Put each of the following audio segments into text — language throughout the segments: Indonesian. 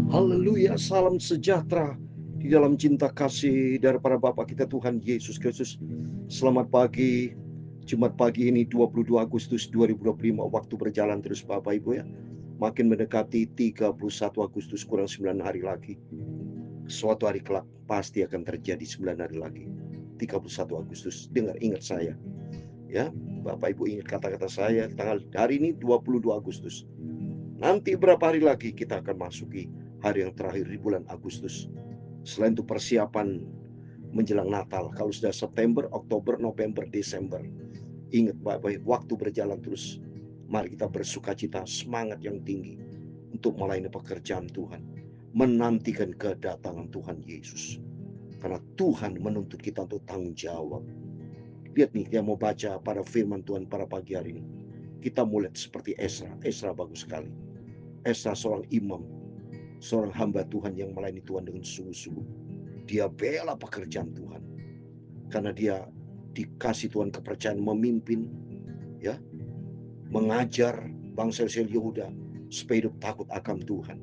Haleluya, salam sejahtera di dalam cinta kasih daripada Bapa kita Tuhan Yesus Kristus. Selamat pagi, Jumat pagi ini 22 Agustus 2025, waktu berjalan terus Bapak Ibu ya. Makin mendekati 31 Agustus, kurang 9 hari lagi. Suatu hari kelak pasti akan terjadi 9 hari lagi. 31 Agustus, ingat saya. Ya, Bapak Ibu ingat kata-kata saya, hari ini 22 Agustus. Nanti berapa hari lagi kita akan masuki hari yang terakhir di bulan Agustus. Selain itu persiapan menjelang Natal. Kalau sudah September, Oktober, November, Desember. Ingat Bapak, waktu berjalan terus. Mari kita bersukacita, semangat yang tinggi untuk melayani pekerjaan Tuhan. Menantikan kedatangan Tuhan Yesus. Karena Tuhan menuntut kita untuk tanggung jawab. Lihat nih, kita mau baca pada firman Tuhan pada pagi hari ini. Kita mulai seperti Esra. Esra bagus sekali. Esra seorang imam, seorang hamba Tuhan yang melayani Tuhan dengan sungguh-sungguh. Dia bela pekerjaan Tuhan karena dia dikasih Tuhan kepercayaan memimpin, ya, mengajar bangsa Israel Yehuda supaya hidup takut akan Tuhan.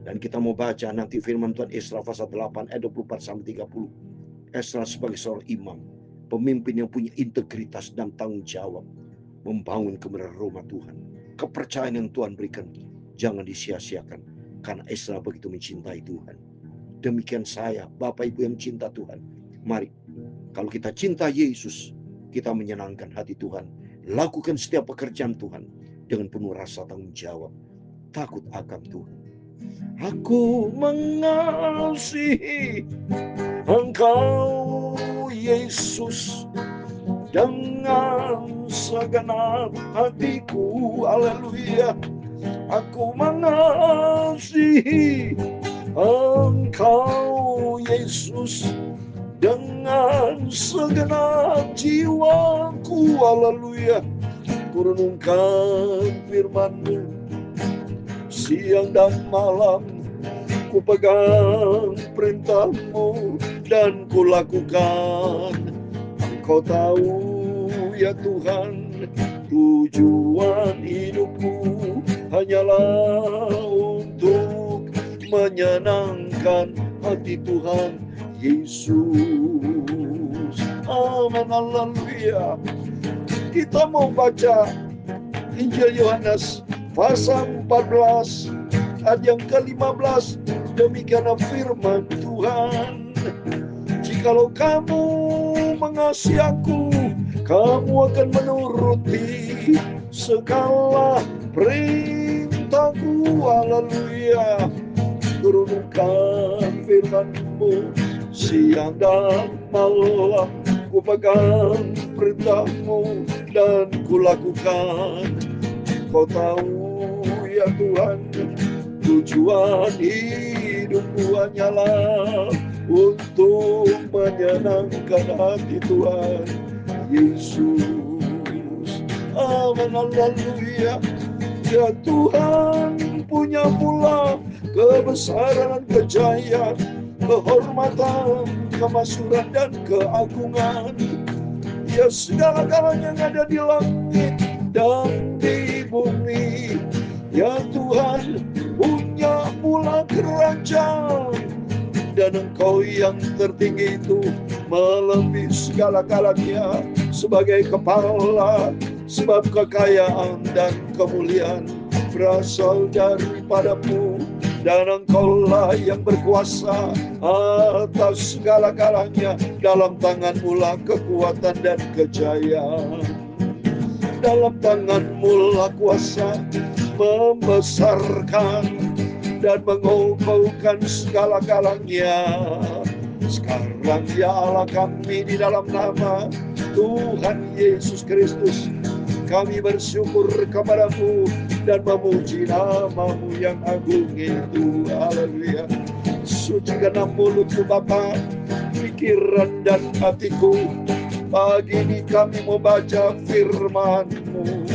Dan kita mau baca nanti firman Tuhan Esra pasal 8 ayat 24 sampai 30. Esra sebagai seorang imam, pemimpin yang punya integritas dan tanggung jawab membangun kebenaran rumah Tuhan. Kepercayaan yang Tuhan berikan jangan disia-siakan, karena Esra begitu mencintai Tuhan. Demikian saya, Bapak Ibu yang cinta Tuhan. Mari, kalau kita cinta Yesus, kita menyenangkan hati Tuhan. Lakukan setiap pekerjaan Tuhan dengan penuh rasa tanggung jawab. Takut akan Tuhan. Aku mengasihi Engkau, Yesus, dengan segenap hatiku. Haleluya. Aku mengasihi Engkau, Yesus, dengan segenap jiwaku. Haleluya. Kurenungkan firman-Mu siang dan malam, ku pegang perintah-Mu dan ku lakukan. Engkau tahu ya Tuhan, tujuan hidupku hanyalah untuk menyenangkan hati Tuhan Yesus. Amin, haleluya. Kita mau baca Injil Yohanes pasal 14 ayat yang ke-15. Demikianlah firman Tuhan. Jikalau kamu mengasihi Aku, kamu akan menuruti segala perintahku. Haleluya. Turunkan firman-Mu siang dan malam, ku pegang perintah-Mu dan ku lakukan. Kau tahu ya Tuhan, tujuan hidupku hanyalah untuk menyenangkan hati Tuhan Yesus. Amin, haleluya. Ya Tuhan punya mula kebesaran, kejayaan, kehormatan, kemasyhuran dan keagungan. Ya segala-galanya yang ada di langit dan di bumi. Ya Tuhan punya mula kerajaan, dan Engkau yang tertinggi itu melebihi segala-galanya sebagai kepala. Sebab kekayaan dan kemuliaan berasal daripada-Mu, dan Engkau-lah yang berkuasa atas segala-galanya. Dalam tangan-Mu lah kekuatan dan kejayaan. Dalam tangan-Mu lah kuasa membesarkan dan mengokohkan segala-galanya. Sekarang ya Allah kami, di dalam nama Tuhan Yesus Kristus, kami bersyukur kepada-Mu dan memuji nama-Mu yang agung itu. Haleluya. Sucikanlah mulutku Bapa, pikiran dan hatiku. Pagi ini kami mau baca firman-Mu.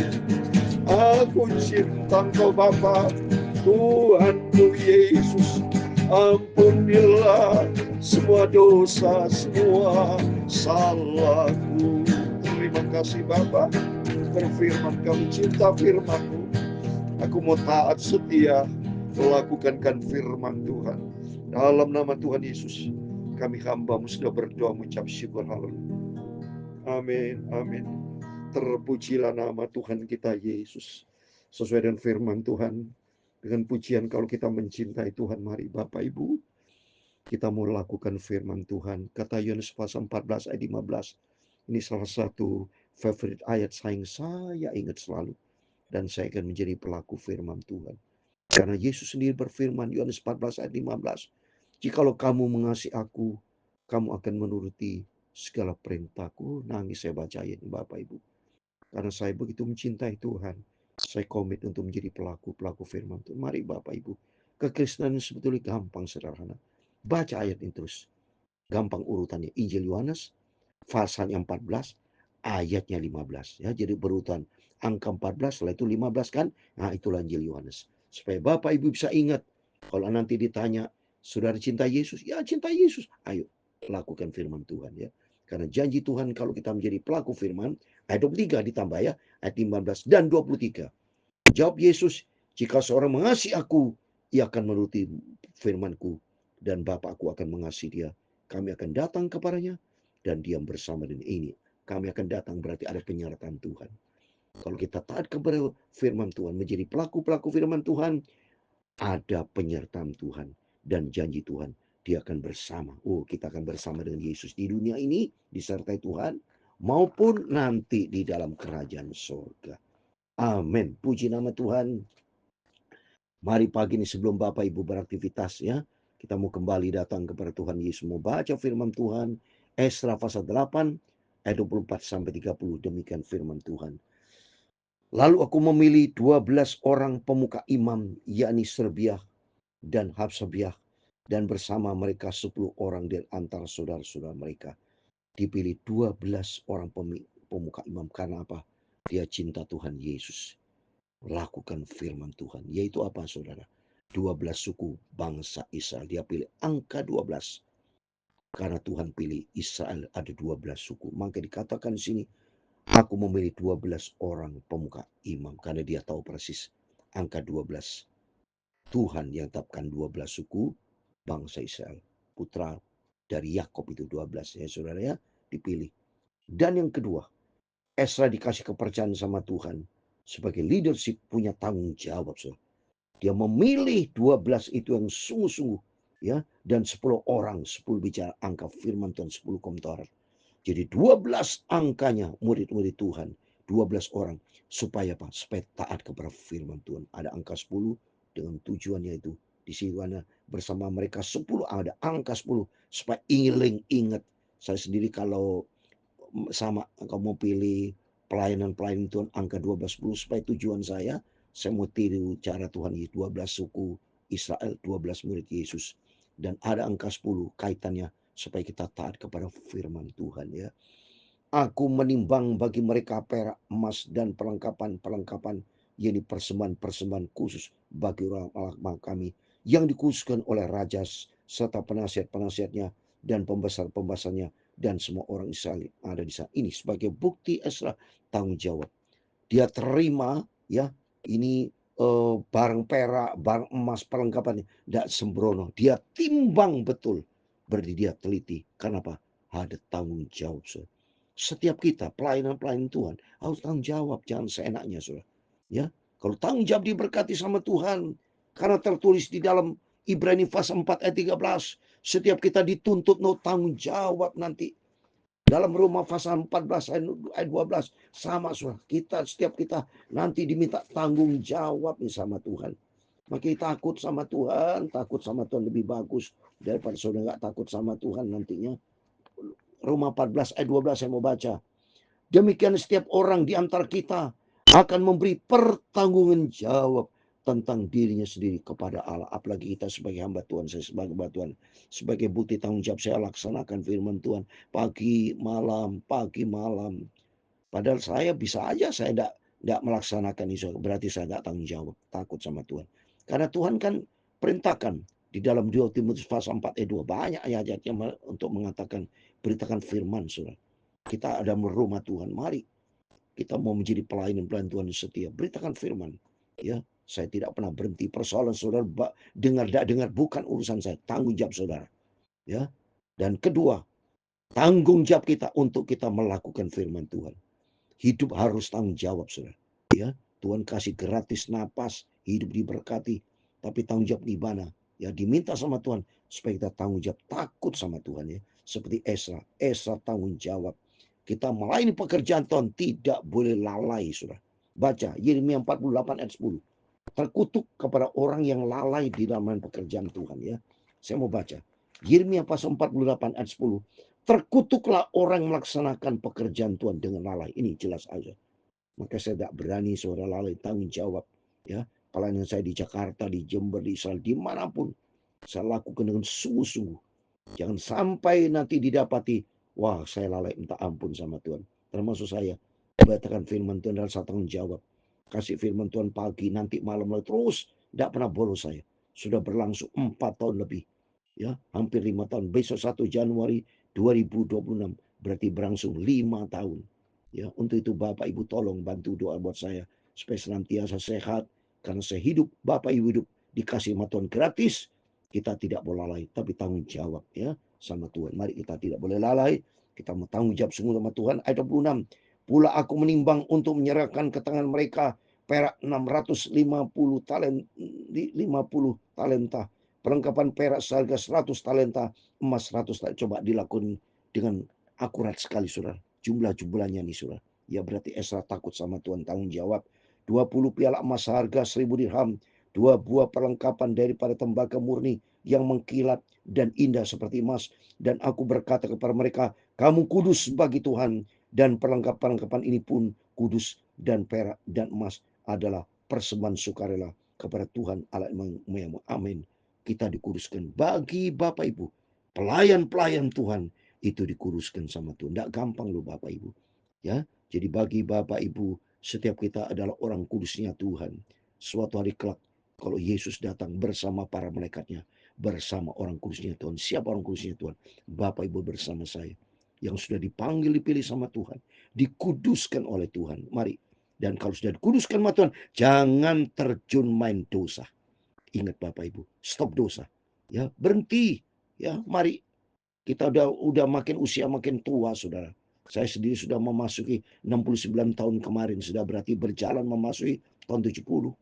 Aku cinta Engkau Bapa, Tuhanku Yesus. Ampunilah semua dosa, semua salahku. Terima kasih Bapa, berfirman kami cinta firman-Mu. Aku mau taat setia Lakukan firman Tuhan. Dalam nama Tuhan Yesus, kami hamba-Mu sudah berdoa mengucap syukur. Haleluya. Amin, amin. Terpujilah nama Tuhan kita Yesus. Sesuai dengan firman Tuhan, dengan pujian kalau kita mencintai Tuhan, mari Bapak Ibu, kita mau lakukan firman Tuhan. Kata Yohanes pasal 14 ayat 15. Ini salah satu favorit ayat yang saya ingat selalu. Dan saya akan menjadi pelaku firman Tuhan. Karena Yesus sendiri berfirman, Yohanes 14 ayat 15. Jikalau kamu mengasihi aku, kamu akan menuruti segala perintahku. Nangis saya bacain Bapak Ibu. Karena saya begitu mencintai Tuhan, saya komit untuk menjadi pelaku firman Tuhan. Mari Bapak Ibu, kekristenan sebetulnya gampang, sederhana. Baca ayat ini terus. Gampang urutannya. Injil Yohanes, pasal yang 14, ayatnya 15. Ya, jadi berurutan angka 14, setelah itu 15 kan? Nah, itulah Injil Yohanes. Supaya Bapak Ibu bisa ingat, kalau nanti ditanya, saudara cinta Yesus? Ya, cinta Yesus. Ayo, lakukan firman Tuhan ya. Karena janji Tuhan kalau kita menjadi pelaku firman, ayat 23 ditambah ya, ayat 15 dan 23. Jawab Yesus, jika seorang mengasihi aku, ia akan menuruti firmanku, dan Bapakku akan mengasihi dia. Kami akan datang kepadanya, dan diam bersama dengan ini. Kami akan datang berarti ada penyertaan Tuhan. Kalau kita taat kepada firman Tuhan, menjadi pelaku firman Tuhan, ada penyertaan Tuhan dan janji Tuhan. Dia akan bersama. Oh, kita akan bersama dengan Yesus di dunia ini, disertai Tuhan, maupun nanti di dalam kerajaan surga. Amin. Puji nama Tuhan. Mari pagi ini sebelum Bapak Ibu beraktivitas ya, kita mau kembali datang kepada Tuhan Yesus. Mau baca firman Tuhan. Esra pasal 8 ayat 24 sampai 30. Demikian firman Tuhan. Lalu aku memilih 12 orang pemuka imam, yakni Serbiah dan Habsabiah, dan bersama mereka 10 orang dari antara saudara-saudara mereka. Dipilih 12 orang pemuka imam. Karena apa? Dia cinta Tuhan Yesus. Lakukan firman Tuhan. Yaitu apa saudara? 12 suku bangsa Israel. Dia pilih angka 12. Karena Tuhan pilih Israel ada 12 suku. Maka dikatakan di sini, aku memilih 12 orang pemuka imam. Karena dia tahu persis angka 12. Tuhan yang tetapkan 12 suku bangsa Israel. Putra dari Yakub itu 12 ya saudara ya, dipilih. Dan yang kedua, Esra dikasih kepercayaan sama Tuhan sebagai leadership, punya tanggung jawab. Saudara. Dia memilih 12 itu yang sungguh-sungguh ya, dan 10 orang, 10 bicara angka firman Tuhan, 10 komentar. Jadi 12 angkanya murid-murid Tuhan, 12 orang supaya apa? Supaya taat kepada firman Tuhan. Ada angka 10 dengan tujuannya itu. Di sana bersama mereka 10, ada angka 10 supaya ingat. Saya sendiri kalau sama kalau mau pilih pelayanan Tuhan angka 12 supaya tujuan saya mau tiru cara Tuhan Yesus, 12 suku Israel, 12 murid Yesus, dan ada angka 10 kaitannya supaya kita taat kepada firman Tuhan ya. Aku menimbang bagi mereka perak, emas, dan perlengkapan yakni persembahan khusus bagi orang kami yang dikhususkan oleh raja serta penasihat-penasihatnya dan pembesar-pembesarnya dan semua orang Israel ada di sana. Ini sebagai bukti Esra tanggung jawab. Dia terima ya, ini barang perak, barang emas, perlengkapannya tidak sembrono. Dia timbang betul. Berarti dia teliti. Kenapa? Ada tanggung jawab. Saudara. Setiap kita pelayanan Tuhan harus tanggung jawab, jangan seenaknya saudara. Ya, kalau tanggung jawab diberkati sama Tuhan, karena tertulis di dalam Ibrani pasal 4 ayat 13, setiap kita dituntut tanggung jawab nanti. Dalam Roma pasal 14 ayat 12 sama saudara. Setiap kita nanti diminta tanggung jawab nih sama Tuhan. Maka takut sama Tuhan lebih bagus daripada saudara nggak takut sama Tuhan nantinya. Roma 14 ayat 12 saya mau baca. Demikian setiap orang di antara kita akan memberi pertanggungan jawab tentang dirinya sendiri kepada Allah. Apalagi kita sebagai hamba Tuhan, saya sebagai hamba Tuhan. Sebagai bukti tanggung jawab saya laksanakan firman Tuhan pagi malam. Padahal saya bisa aja saya tidak melaksanakan itu. Berarti saya tidak tanggung jawab. Takut sama Tuhan. Karena Tuhan kan perintahkan di dalam 2 Timotius pasal 4 ayat 2. Banyak ayat-ayatnya untuk mengatakan beritakan firman saudara. Kita ada rumah Tuhan. Mari kita mau menjadi pelayan Tuhan setia. Beritakan firman. Ya, saya tidak pernah berhenti. Persoalan saudara dengar tidak dengar bukan urusan saya, tanggung jawab saudara. Ya. Dan kedua, tanggung jawab kita untuk kita melakukan firman Tuhan. Hidup harus tanggung jawab, saudara. Ya, Tuhan kasih gratis napas, hidup diberkati, tapi tanggung jawab di mana? Ya, diminta sama Tuhan supaya kita tanggung jawab, takut sama Tuhan ya. Seperti Esra tanggung jawab. Kita melayani pekerjaan Tuhan tidak boleh lalai, saudara. Baca Yeremia 48 ayat 10. Terkutuk kepada orang yang lalai di dalam pekerjaan Tuhan ya. Saya mau baca. Yeremia pasal 48 ayat 10. Terkutuklah orang melaksanakan pekerjaan Tuhan dengan lalai. Ini jelas aja. Maka saya tidak berani saudara lalai, tanggung jawab. Ya, pelayanan saya di Jakarta, di Jember, di Israel, dimanapun. Saya lakukan dengan sungguh-sungguh. Jangan sampai nanti didapati, wah saya lalai minta ampun sama Tuhan. Termasuk saya. Bacakan firman Tuhan dan saya tanggung jawab. Kasih firman Tuhan pagi, nanti malam terus. Tidak pernah bolos saya. Sudah berlangsung 4 tahun lebih. Ya, hampir 5 tahun. Besok 1 Januari 2026 berarti berlangsung 5 tahun. Ya, untuk itu Bapak Ibu tolong bantu doa buat saya supaya senantiasa sehat karena saya hidup, Bapak Ibu hidup dikasih sama Tuhan gratis. Kita tidak boleh lalai, tapi tanggung jawab ya sama Tuhan. Mari kita tidak boleh lalai, kita mau tanggung jawab semua sama Tuhan. Ayat 26. Pula aku menimbang untuk menyerahkan ke tangan mereka perak 650 talenta, perlengkapan perak seharga 100 talenta, emas 100 talenta. Coba dilakukan dengan akurat sekali, saudara. Jumlah-jumlahnya nih, saudara. Ya berarti Esra takut sama Tuhan, tanggung jawab. 20 piala emas harga 1000 dirham, 2 buah perlengkapan daripada tembaga murni yang mengkilat dan indah seperti emas. Dan aku berkata kepada mereka, kamu kudus bagi Tuhan. Dan perlengkapan ini pun kudus, dan perak dan emas adalah persembahan sukarela kepada Tuhan Allah yang amin. Kita dikuduskan bagi Bapak Ibu. Pelayan-pelayan Tuhan itu dikuduskan sama Tuhan. Tidak gampang loh Bapak Ibu. Ya, jadi bagi Bapak Ibu, setiap kita adalah orang kudusnya Tuhan. Suatu hari kelak, kalau Yesus datang bersama para malaikatnya, bersama orang kudusnya Tuhan. Siapa orang kudusnya Tuhan? Bapak Ibu bersama saya. Yang sudah dipanggil, dipilih sama Tuhan. Dikuduskan oleh Tuhan. Mari. Dan kalau sudah dikuduskan sama Tuhan, jangan terjun main dosa. Ingat Bapak Ibu, stop dosa. Ya, berhenti. Ya, mari. Kita udah makin usia makin tua, saudara. Saya sendiri sudah memasuki 69 tahun kemarin. Sudah berarti berjalan memasuki tahun 70.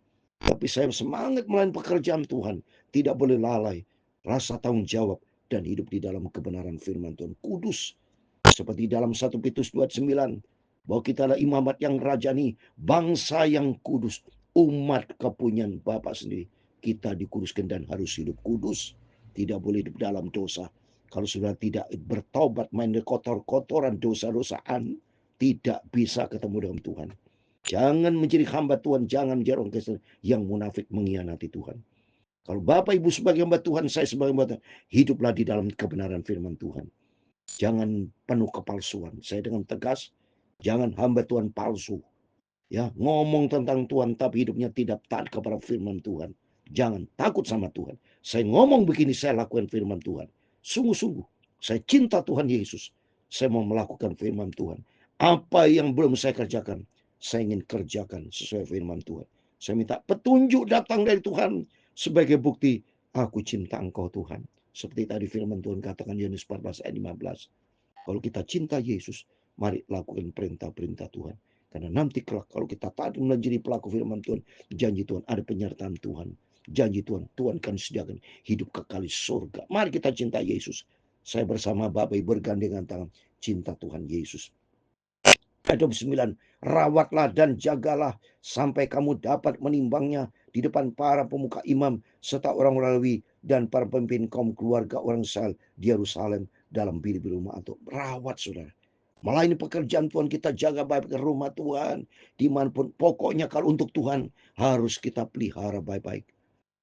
Tapi saya semangat melayani pekerjaan Tuhan. Tidak boleh lalai. Rasa tanggung jawab dan hidup di dalam kebenaran firman Tuhan. Kudus. Seperti dalam 1 Petrus 2:9. Bahwa kita adalah imamat yang rajani. Bangsa yang kudus. Umat kepunyaan Bapa sendiri. Kita dikuduskan dan harus hidup kudus. Tidak boleh hidup dalam dosa. Kalau sudah tidak bertobat, main kotor-kotoran dosa-dosaan, tidak bisa ketemu dengan Tuhan. Jangan menjadi hamba Tuhan, jangan menjadi orang Kristen yang munafik mengkhianati Tuhan. Kalau Bapak Ibu sebagai hamba Tuhan, saya sebagai hamba Tuhan, hiduplah di dalam kebenaran firman Tuhan. Jangan penuh kepalsuan. Saya dengan tegas, jangan hamba Tuhan palsu. Ya, ngomong tentang Tuhan tapi hidupnya tidak taat kepada firman Tuhan. Jangan takut sama Tuhan. Saya ngomong begini, saya lakukan firman Tuhan. Sungguh-sungguh, saya cinta Tuhan Yesus. Saya mau melakukan firman Tuhan. Apa yang belum saya kerjakan, saya ingin kerjakan sesuai firman Tuhan. Saya minta petunjuk datang dari Tuhan sebagai bukti, aku cinta Engkau Tuhan. Seperti tadi firman Tuhan katakan Yohanes 14 ayat 15. Kalau kita cinta Yesus, mari lakukan perintah-perintah Tuhan. Karena nanti kelak kalau kita taat menjadi pelaku firman Tuhan, janji Tuhan ada penyertaan Tuhan. Janji Tuhan, Tuhan akan sediakan hidup kekal di surga. Mari kita cinta Yesus. Saya bersama Bapak Ibu bergandengan tangan cinta Tuhan Yesus. Ayat 29, rawatlah dan jagalah sampai kamu dapat menimbangnya di depan para pemuka imam serta orang Lewi dan para pemimpin kaum keluarga orang Israel di Yerusalem dalam bilik-bilik rumah untuk rawat saudara. Melayani pekerjaan Tuhan, kita jaga baik-baik rumah Tuhan. Dimanapun, pokoknya kalau untuk Tuhan harus kita pelihara baik-baik.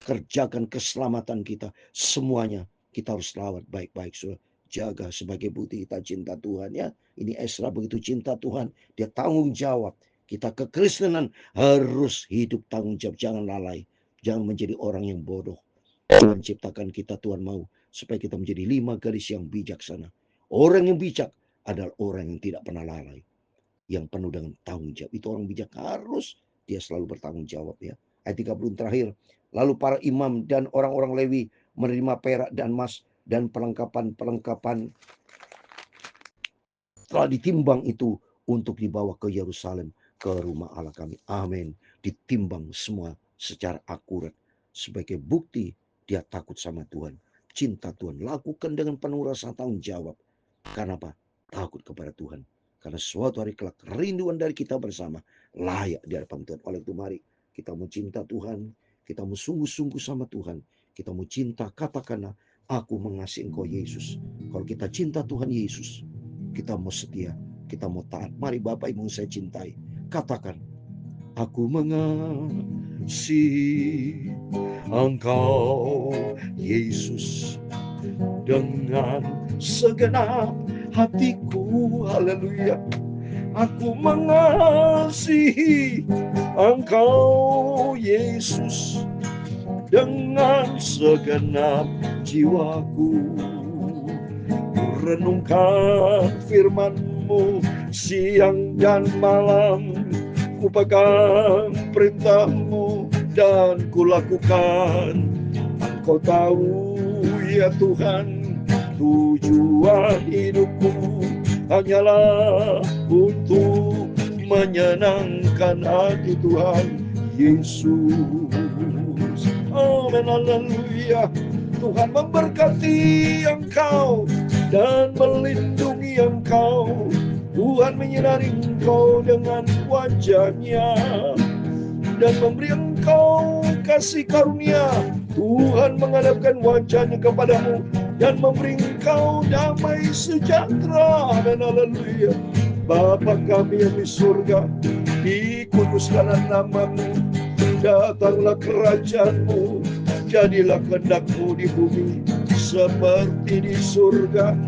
Kerjakan keselamatan kita, semuanya kita harus rawat baik-baik saudara. Jaga sebagai bukti kita cinta Tuhan ya. Ini Esra begitu cinta Tuhan, dia tanggung jawab. Kita kekristenan harus hidup tanggung jawab, jangan lalai. Jangan menjadi orang yang bodoh. Tuhan ciptakan kita, Tuhan mau supaya kita menjadi 5 gadis yang bijaksana. Orang yang bijak adalah orang yang tidak pernah lalai, yang penuh dengan tanggung jawab. Itu orang bijak harus dia selalu bertanggung jawab ya. Ayat 30 terakhir. Lalu para imam dan orang-orang Lewi menerima perak dan emas dan perlengkapan telah ditimbang itu untuk dibawa ke Yerusalem, ke rumah Allah kami. Amin. Ditimbang semua secara akurat sebagai bukti dia takut sama Tuhan, cinta Tuhan. Lakukan dengan penuh rasa tanggung jawab. Karena apa? Takut kepada Tuhan. Karena suatu hari kelak kerinduan dari kita bersama layak di hadapan Tuhan. Oleh itu mari kita mau cinta Tuhan, kita mau sungguh-sungguh sama Tuhan. Kita mau cinta, katakanlah, aku mengasihi Engkau Yesus. Kalau kita cinta Tuhan Yesus, kita mau setia, kita mau taat. Mari Bapak Ibu saya cintai. Katakan, aku mengasihi Engkau Yesus dengan segenap hatiku. Haleluya. Aku mengasihi Engkau Yesus dengan segenap jiwaku. Renungkan firman-Mu siang dan malam, ku pegang perintah-Mu dan ku lakukan. Engkau tahu ya Tuhan, tujuan hidupku hanyalah untuk menyenangkan hati Tuhan Yesus. Amin, haleluya. Tuhan memberkati Engkau dan melindungi Engkau. Tuhan menyinari Engkau dengan wajah-Nya dan memberi Engkau kasih karunia. Tuhan menghadapkan wajah-Nya kepadamu dan memberi Engkau damai sejahtera. Amin, haleluya. Bapa kami yang di surga, dikuduskanlah nama-Mu, datanglah kerajaan-Mu, jadilah kehendak-Mu di bumi seperti di surga.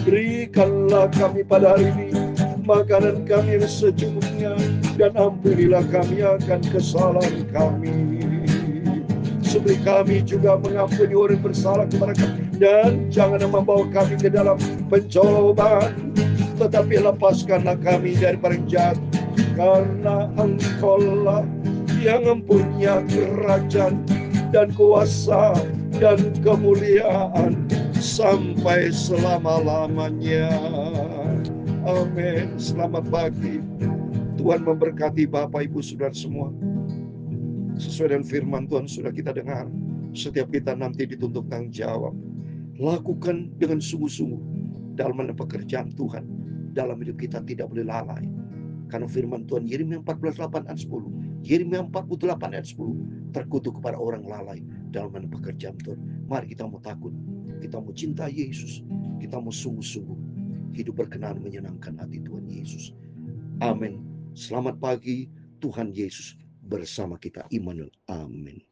Berikanlah kami pada hari ini makanan kami yang secukupnya, dan ampunilah kami akan kesalahan kami, seperti kami juga mengampuni orang bersalah kepada kami. Dan jangan membawa kami ke dalam pencobaan, tetapi lepaskanlah kami dari yang jahat, karena Engkau-lah yang mempunyai kerajaan dan kuasa dan kemuliaan sampai selama-lamanya. Amin. Selamat pagi. Tuhan memberkati Bapak Ibu Saudara semua. Sesuai dengan firman Tuhan sudah kita dengar, setiap kita nanti dituntut tanggung jawab. Lakukan dengan sungguh-sungguh dalam pekerjaan Tuhan. Dalam hidup kita tidak boleh lalai. Karena firman Tuhan Yeremia 14:8 ayat 10, Yeremia 48 ayat 10, terkutuk kepada orang lalai dalam pekerjaan Tuhan. Mari kita mau takut, kita mau cinta Yesus, kita mau sungguh-sungguh hidup berkenan menyenangkan hati Tuhan Yesus. Amin. Selamat pagi, Tuhan Yesus bersama kita. Immanuel. Amin.